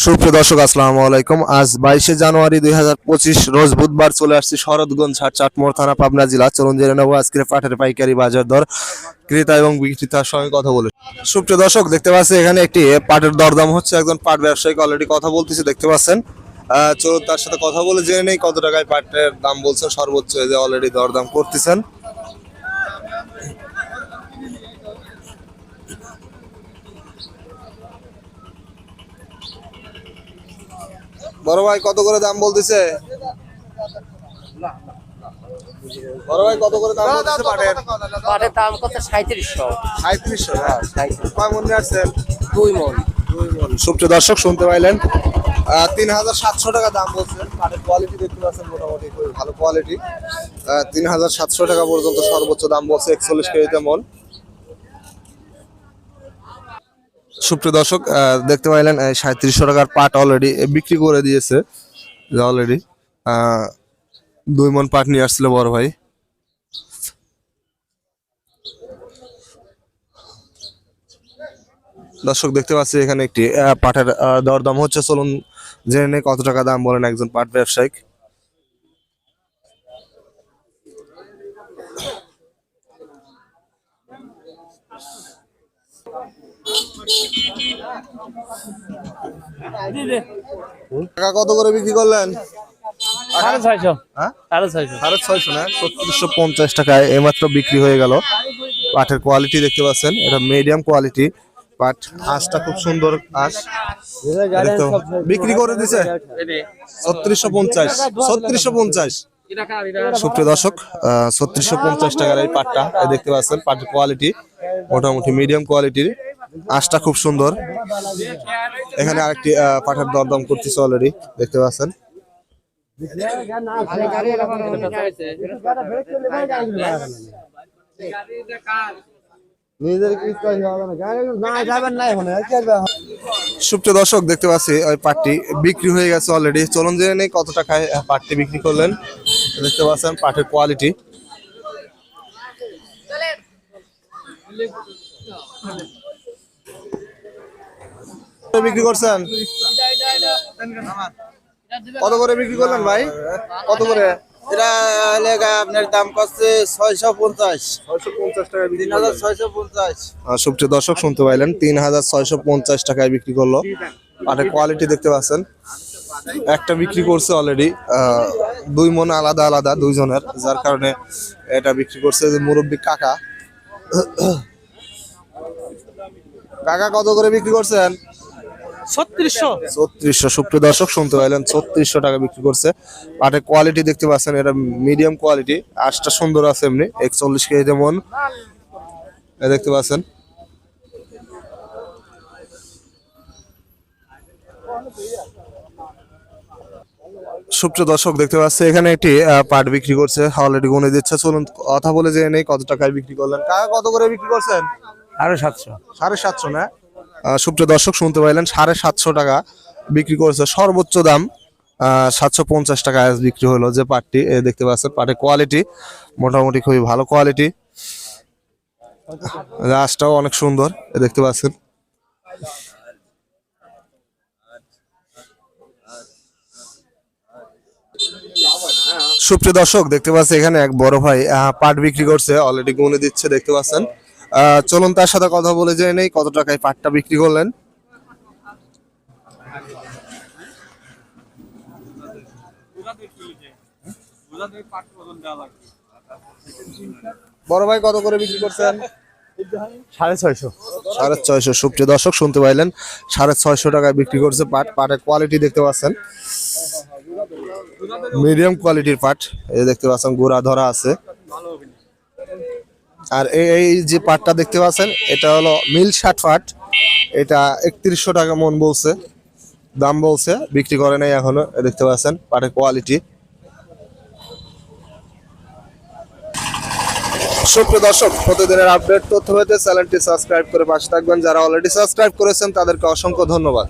সুপ্রিয় দর্শক আসসালামু আলাইকুম। আজ 22শে জানুয়ারি 2025 রোজ বুধবার চলে আসছি শরৎগঞ্জ হাট, চাটমোহর থানা, পাবনা জেলা। চলুন জেনে নেবো আজকের পাটের পাইকারি বাজার দর, ক্রেতা এবং বিক্রেতার সঙ্গে কথা বলে। সুপ্রিয় দর্শক দেখতে পাচ্ছি এখানে একটি পাটের দরদাম হচ্ছে, একজন পাট ব্যবসায়িক অলরেডি কথা বলতেছে দেখতে পাচ্ছেন। চলুন তার সাথে কথা বলে জেনে নেই কত টাকায় পাটের দাম বলছেন সর্বোচ্চ, এই যে অলরেডি দরদাম করতেছেন। বড় ভাই কত করে দাম বলতেছে? বড় ভাই কত করে দাম বলতেছে পাটের? পাটের দাম কত? 3700। 3700। হ্যাঁ 3700। কয় মন নিয়ে আসছেন? 2 মণ। সুপ্রিয় দর্শক শুনতে পাইলেন, 3700 টাকা দাম বলছেন। পাটের কোয়ালিটি দেখতে পাচ্ছেন মোটামুটি খুবই ভালো কোয়ালিটি। 3700 টাকা পর্যন্ত সর্বোচ্চ দাম বলছে 41 কেজিতে মন। সুপ্রিয় দর্শক দেখতে পাইলেন 3700 টাকার পাট অলরেডি বিক্রি করে দিয়েছে। অলরেডি 2 মণ পাট নিয়ে আসছিল বড় ভাই। দর্শক দেখতে পাচ্ছি এখানে একটি পাটের দরদাম হচ্ছে, চলুন জেনে নেই কত টাকা দাম বলেন একজন পাট ব্যবসায়িক। টাকা কত করে বিক্রি করলেন? 650। হ্যাঁ 650। 650 না, 3750 টাকায় এইমাত্র বিক্রি হয়ে গেল। পাটের কোয়ালিটি দেখতে পাচ্ছেন, এটা মিডিয়াম কোয়ালিটি পাট। আঁশটা খুব সুন্দর আঁশ। বিক্রি করে দিছে 3650। 3650 সুপ্রিয় দর্শক, 3650 টাকার এই পাটটা দেখতে পাচ্ছেন। পাটের কোয়ালিটি মোটামুটি মিডিয়াম কোয়ালিটির, আঁশটা খুব সুন্দর। এখানে আরেকটি পাটের দরদাম করতেছে অলরেডি দেখতে পাচ্ছেন। সুপ্রিয় দর্শক দেখতে পাচ্ছি ওই পাটটি বিক্রি হয়ে গেছে অলরেডি। চলুন জেনে নেই কত টাকায় পাটটি বিক্রি করলেন। দেখতে পাচ্ছেন পাটের কোয়ালিটি। বিক্রি করছেন কত করে বিক্রি করলেন ভাই? কত করে? এটা আপনার দাম করছে 650। 650 টাকা বিক্রি করলেন। 3650। সুপ্রিয় দর্শক শুনতে পাইলেন, 3650 টাকায় বিক্রি করলো। পাটের কোয়ালিটি দেখতে পাচ্ছেন। একটা বিক্রি করছে অলরেডি, 2 মণ আলাদা আলাদা দুইজনের, যার কারণে এটা বিক্রি করছে যে মুরব্বী কাকা। কাকা কত করে বিক্রি করছেন? 3600। সুপ্রিয় দর্শক শুনতে পাইলেন, 3600 টাকা বিক্রি করছে। পাটের কোয়ালিটি দেখতে পাচ্ছেন, এটা মিডিয়াম কোয়ালিটি, আঁশটা সুন্দর আছে এমনি। 41 কেজিতে মন দেখতে পাচ্ছেন। সুপ্রিয় দর্শক দেখতে পাচ্ছি এখানে একটি পাট বিক্রি করছে, অলরেডি গুনে দিচ্ছে। চলুন কথা বলে জেনে নেই কত টাকায় বিক্রি করলেন। কাকা কত করে বিক্রি করছেন? 750। 750 না। সুপ্রিয় দর্শক শুনতে পাইলেন, 750 টাকা বিক্রি করেছে। সর্বোচ্চ দাম 750 টাকা আজ বিক্রি হলো যে পাটটি দেখতে পাচ্ছেন। পাটের কোয়ালিটি মোটামুটি খুবই ভালো কোয়ালিটি, গাছটাও অনেক সুন্দর দেখতে পাচ্ছেন। সুপ্রিয় দর্শক দেখতে পাচ্ছি এখানে এক বড় ভাই পাট বিক্রি করছে, অলরেডি গুনে দিচ্ছে দেখতে পাচ্ছেন। চলুন তার সাথে কথা বলে জেনে নেই কত টাকায় পাটটা বিক্রি করলেন। বড় ভাই কত করে বিক্রি করছেন? 650। 650। সুপ্রিয় দর্শক শুনতে পাইলেন, 650 টাকায় বিক্রি করছে পাট। পাটের কোয়ালিটি দেখতে পাচ্ছেন, মিডিয়াম কোয়ালিটির পাট। এই দেখতে পাচ্ছেন গোড়া ধরা আছে। আর এই যে পাটটা দেখতে পাচ্ছেন এটা হলো মিল 60 পাট। এটা 3100 টাকা মন বলছে, দাম বলছে, বিক্রি করে নাই এখনো। দেখতে পাচ্ছেন পাটের কোয়ালিটি। সুপ্রিয় দর্শক, প্রতিদিনের আপডেট তথ্য পেতে চ্যানেলটি সাবস্ক্রাইব করে পাশে থাকবেন। যারা অলরেডি সাবস্ক্রাইব করেছেন তাদেরকে অসংখ্য ধন্যবাদ।